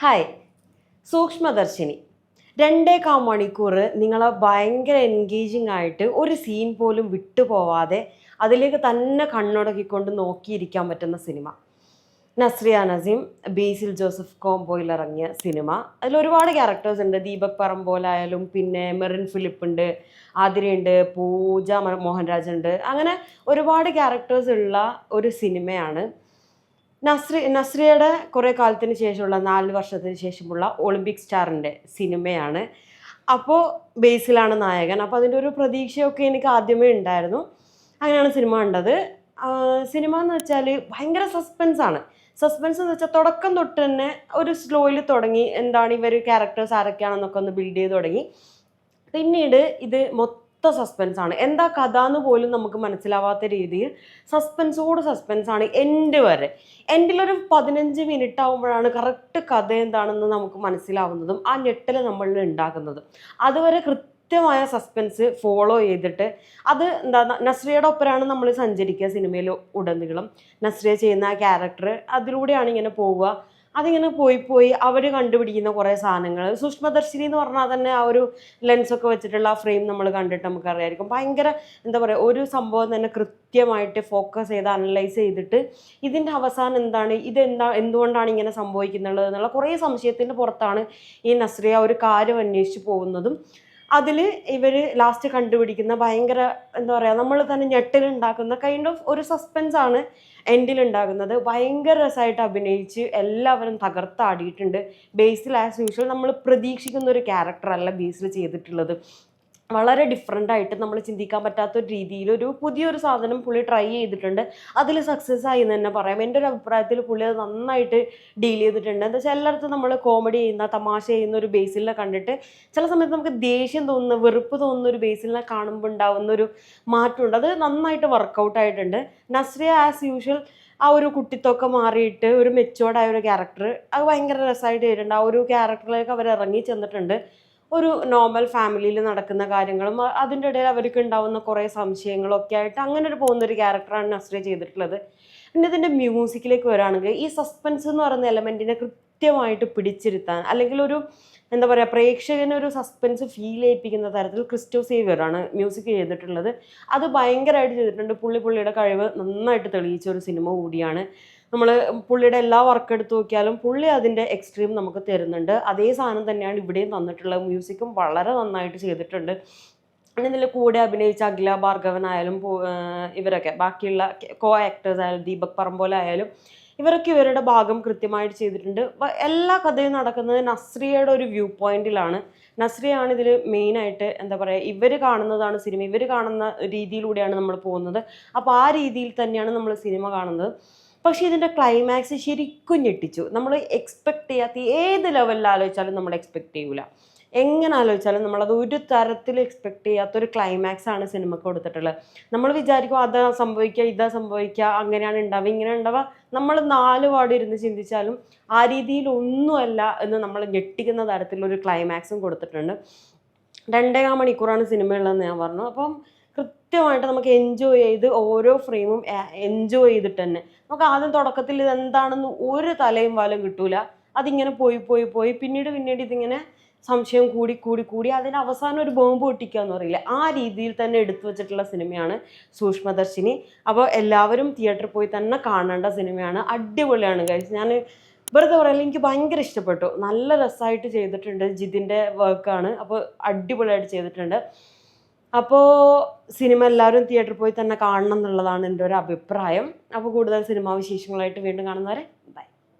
Hi, Sookshmadarshini 2.4 മണിക്കൂർ നിങ്ങളെ ഭയങ്കര എൻഗേജിങ് ആയിട്ട് ഒരു സീൻ പോലും വിട്ടുപോവാതെ അതിലേക്ക് തന്നെ കണ്ണുടക്കിക്കൊണ്ട് നോക്കിയിരിക്കാൻ പറ്റുന്ന സിനിമ. നസ്രിയ നസീം, ബേസിൽ ജോസഫ് കോംബോയിൽ ഇറങ്ങിയ സിനിമ. അതിൽ ഒരുപാട് ക്യാരക്ടേഴ്സ് ഉണ്ട്. ദീപക് പറമ്പോലായാലും പിന്നെ മെറിൻ ഫിലിപ്പ് ഉണ്ട്, ആതിരയുണ്ട്, പൂജ മോഹൻരാജ് ഉണ്ട്. അങ്ങനെ ഒരുപാട് ക്യാരക്ടേഴ്സ് ഉള്ള ഒരു സിനിമയാണ്. നസ്രിയയുടെ കുറേ കാലത്തിന് ശേഷമുള്ള 4 വർഷത്തിന് ശേഷമുള്ള ഒളിമ്പിക് സ്റ്റാറിൻ്റെ സിനിമയാണ്. അപ്പോൾ ബേസിലാണ് നായകൻ. അപ്പോൾ അതിൻ്റെ ഒരു പ്രതീക്ഷയൊക്കെ എനിക്ക് ആദ്യമേ ഉണ്ടായിരുന്നു. അങ്ങനെയാണ് സിനിമ കണ്ടത്. സിനിമ എന്ന് വെച്ചാൽ ഭയങ്കര സസ്പെൻസാണ്. സസ്പെൻസ് എന്ന് വെച്ചാൽ തുടക്കം തൊട്ട് തന്നെ ഒരു സ്ലോയിൽ തുടങ്ങി. എന്താണ് ഇവർ ക്യാരക്ടേഴ്സ് ആരൊക്കെയാണെന്നൊക്കെ ഒന്ന് ബിൽഡ് ചെയ്ത് തുടങ്ങി. പിന്നീട് ഇത് മൊത്തം സസ്പെൻസാണ്. എന്താ കഥ എന്ന് പോലും നമുക്ക് മനസ്സിലാവാത്ത രീതിയിൽ സസ്പെൻസാണ് എൻഡ് വരെ. എൻഡിലൊരു 15 മിനിറ്റ് ആകുമ്പോഴാണ് കറക്റ്റ് കഥ എന്താണെന്ന് നമുക്ക് മനസ്സിലാവുന്നതും ആ ഞെട്ടൽ നമ്മളിൽ ഉണ്ടാക്കുന്നതും. അതുവരെ കൃത്യമായ സസ്പെൻസ് ഫോളോ ചെയ്തിട്ട് അത് എന്താ നസ്രിയയുടെ ഒപ്പരാണ് നമ്മൾ സഞ്ചരിക്കുക സിനിമയിൽ ഉടനീളം. നസ്രിയ ചെയ്യുന്ന ആ ക്യാരക്ടർ അതിലൂടെയാണ് ഇങ്ങനെ പോവുക. അതിങ്ങനെ പോയി അവർ കണ്ടുപിടിക്കുന്ന കുറേ സാധനങ്ങൾ. സൂക്ഷ്മദർശിനി എന്ന് പറഞ്ഞാൽ തന്നെ ആ ഒരു ലെൻസൊക്കെ വെച്ചിട്ടുള്ള ആ ഫ്രെയിം നമ്മൾ കണ്ടിട്ട് നമുക്കറിയായിരിക്കും. ഭയങ്കര എന്താ പറയുക, ഒരു സംഭവം തന്നെ കൃത്യമായിട്ട് ഫോക്കസ് ചെയ്ത് അനലൈസ് ചെയ്തിട്ട് ഇതിൻ്റെ അവസാനം എന്താണ്, എന്തുകൊണ്ടാണ് ഇങ്ങനെ സംഭവിക്കുന്നുള്ളത് എന്നുള്ള കുറേ സംശയത്തിൻ്റെ പുറത്താണ് ഈ നസ്രിയ ഒരു കാര്യം അന്വേഷിച്ച് പോകുന്നതും. അതിൽ ഇവർ ലാസ്റ്റ് കണ്ടുപിടിക്കുന്ന ഭയങ്കര എന്താ പറയുക, നമ്മൾ തന്നെ ഞെട്ടലുണ്ടാക്കുന്ന കൈൻഡ് ഓഫ് ഒരു സസ്പെൻസാണ് എൻഡിലുണ്ടാകുന്നത്. ഭയങ്കര രസമായിട്ട് അഭിനയിച്ച് എല്ലാവരും തകർത്താടിയിട്ടുണ്ട്. ബേസിൽ ആസ് യൂഷ്വൽ നമ്മൾ പ്രതീക്ഷിക്കുന്ന ഒരു ക്യാരക്ടറല്ല ബേസിൽ ചെയ്തിട്ടുള്ളത്. വളരെ ഡിഫറെൻ്റ് ആയിട്ട് നമ്മൾ ചിന്തിക്കാൻ പറ്റാത്തൊരു രീതിയിൽ ഒരു പുതിയൊരു സാധനം പുള്ളി ട്രൈ ചെയ്തിട്ടുണ്ട്. അതിൽ സക്സസ് ആയി എന്ന് തന്നെ പറയാം. എൻ്റെ ഒരു അഭിപ്രായത്തിൽ പുള്ളി അത് നന്നായിട്ട് ഡീൽ ചെയ്തിട്ടുണ്ട്. എന്താ വെച്ചാൽ എല്ലായിടത്തും നമ്മൾ കോമഡി ചെയ്യുന്ന, തമാശ ചെയ്യുന്ന ഒരു ബേസിലിനെ കണ്ടിട്ട് ചില സമയത്ത് നമുക്ക് ദേഷ്യം തോന്നുന്ന, വെറുപ്പ് തോന്നുന്ന ഒരു ബേസിലിനെ കാണുമ്പോൾ ഉണ്ടാകുന്ന ഒരു മാറ്റമുണ്ട്. അത് നന്നായിട്ട് വർക്കൗട്ട് ആയിട്ടുണ്ട്. നസ്രിയ ആസ് യൂഷ്വൽ ആ ഒരു കുട്ടിത്തൊക്കെ മാറിയിട്ട് ഒരു മെച്ചുവേർഡായ ഒരു ക്യാരക്ടർ, അത് ഭയങ്കര രസമായിട്ട് ചെയ്തിട്ടുണ്ട്. ആ ഒരു ക്യാരക്ടറിലേക്ക് അവർ ഇറങ്ങി ചെന്നിട്ടുണ്ട്. ഒരു നോർമൽ ഫാമിലിയിൽ നടക്കുന്ന കാര്യങ്ങളും അതിൻ്റെ ഇടയിൽ അവർക്ക് ഉണ്ടാവുന്ന കുറേ സംശയങ്ങളൊക്കെ ആയിട്ട് അങ്ങനെ ഒരു പോകുന്നൊരു ക്യാരക്ടറാണ് നസ്രിയ ചെയ്തിട്ടുള്ളത്. പിന്നെ ഇതിൻ്റെ മ്യൂസിക്കിലേക്ക് വരികയാണെങ്കിൽ ഈ സസ്പെൻസ് എന്ന് പറയുന്ന എലമെൻറ്റിനെ കൃത്യമായിട്ട് പിടിച്ചിരുത്താൻ, അല്ലെങ്കിൽ ഒരു എന്താ പറയുക, പ്രേക്ഷകന് ഒരു സസ്പെൻസ് ഫീൽ ചെയ്യിപ്പിക്കുന്ന തരത്തിൽ ക്രിസ്റ്റോ സേവ്യറാണ് മ്യൂസിക് ചെയ്തിട്ടുള്ളത്. അത് ഭയങ്കരമായിട്ട് ചെയ്തിട്ടുണ്ട്. പുള്ളിയുടെ കഴിവ് നന്നായിട്ട് തെളിയിച്ച ഒരു സിനിമ കൂടിയാണ്. നമ്മൾ പുള്ളിയുടെ എല്ലാ വർക്ക് എടുത്ത് നോക്കിയാലും പുള്ളി അതിൻ്റെ എക്സ്ട്രീം നമുക്ക് തരുന്നുണ്ട്. അതേ സാധനം തന്നെയാണ് ഇവിടെയും തന്നിട്ടുള്ളത്. മ്യൂസിക്കും വളരെ നന്നായിട്ട് ചെയ്തിട്ടുണ്ട്. ഇതിൽ കൂടെ അഭിനയിച്ച അഖില ഭാർഗവനായാലും ഇവരൊക്കെ ബാക്കിയുള്ള കോ ആക്ടേഴ്സ് ആയാലും ദീപക് പറമ്പോലായാലും ഇവരൊക്കെ ഇവരുടെ ഭാഗം കൃത്യമായിട്ട് ചെയ്തിട്ടുണ്ട്. എല്ലാ കഥയും നടക്കുന്നത് നസ്രിയയുടെ ഒരു വ്യൂ പോയിന്റിലാണ്. നസ്രിയാണ് ഇതിൽ മെയിനായിട്ട് എന്താ പറയുക, ഇവർ കാണുന്നതാണ് സിനിമ, ഇവർ കാണുന്ന രീതിയിലൂടെയാണ് നമ്മൾ പോകുന്നത്. അപ്പോൾ ആ രീതിയിൽ തന്നെയാണ് നമ്മൾ സിനിമ കാണുന്നത്. പക്ഷേ ഇതിൻ്റെ ക്ലൈമാക്സ് ശരിക്കും ഞെട്ടിച്ചു. നമ്മൾ എക്സ്പെക്ട് ചെയ്യാത്ത, ഏത് ലെവലിൽ ആലോചിച്ചാലും നമ്മൾ എക്സ്പെക്ട് ചെയ്യൂല. എങ്ങനെ ആലോചിച്ചാലും നമ്മളത് ഒരു തരത്തിൽ എക്സ്പെക്ട് ചെയ്യാത്തൊരു ക്ലൈമാക്സ് ആണ് സിനിമക്ക് കൊടുത്തിട്ടുള്ളത്. നമ്മൾ വിചാരിക്കും അതാ സംഭവിക്കുക, ഇതാ സംഭവിക്കുക, അങ്ങനെയാണ് ഉണ്ടാവുക, ഇങ്ങനെ ഉണ്ടാവുക. നമ്മൾ 4 വാർഡ് ഇരുന്ന് ചിന്തിച്ചാലും ആ രീതിയിലൊന്നുമല്ല എന്ന് നമ്മൾ ഞെട്ടിക്കുന്ന തരത്തിലൊരു ക്ലൈമാക്സും കൊടുത്തിട്ടുണ്ട്. 2.4 മണിക്കൂറാണ് സിനിമയുള്ളതെന്ന് ഞാൻ പറഞ്ഞു. അപ്പം കൃത്യമായിട്ട് നമുക്ക് എൻജോയ് ചെയ്ത് ഓരോ ഫ്രെയിമും എൻജോയ് ചെയ്തിട്ട് തന്നെ നമുക്ക് ആദ്യം തുടക്കത്തിൽ ഇതെന്താണെന്ന് ഒരു തലയും വാലും കിട്ടൂല. അതിങ്ങനെ പോയി പിന്നീട് ഇതിങ്ങനെ സംശയം കൂടി അതിന് അവസാനം ഒരു ബോംബ് പൊട്ടിക്കുക എന്ന് പറയില്ല, ആ രീതിയിൽ തന്നെ എടുത്തു വെച്ചിട്ടുള്ള സിനിമയാണ് സൂക്ഷ്മദർശിനി. അപ്പോൾ എല്ലാവരും തിയേറ്ററിൽ പോയി തന്നെ കാണേണ്ട സിനിമയാണ്. അടിപൊളിയാണ് ഗൈസ്. ഞാൻ വെറുതെ പറയില്ല, എനിക്ക് ഭയങ്കര ഇഷ്ടപ്പെട്ടു. നല്ല രസമായിട്ട് ചെയ്തിട്ടുണ്ട്. ജിതിൻ്റെ വർക്കാണ്. അപ്പോൾ അടിപൊളിയായിട്ട് ചെയ്തിട്ടുണ്ട്. അപ്പോൾ സിനിമ എല്ലാവരും തിയേറ്ററിൽ പോയി തന്നെ കാണണം എന്നുള്ളതാണ് എൻ്റെ ഒരു അഭിപ്രായം. അപ്പോൾ കൂടുതൽ സിനിമാ വിശേഷങ്ങളായിട്ട് വീണ്ടും കാണുന്നവരെ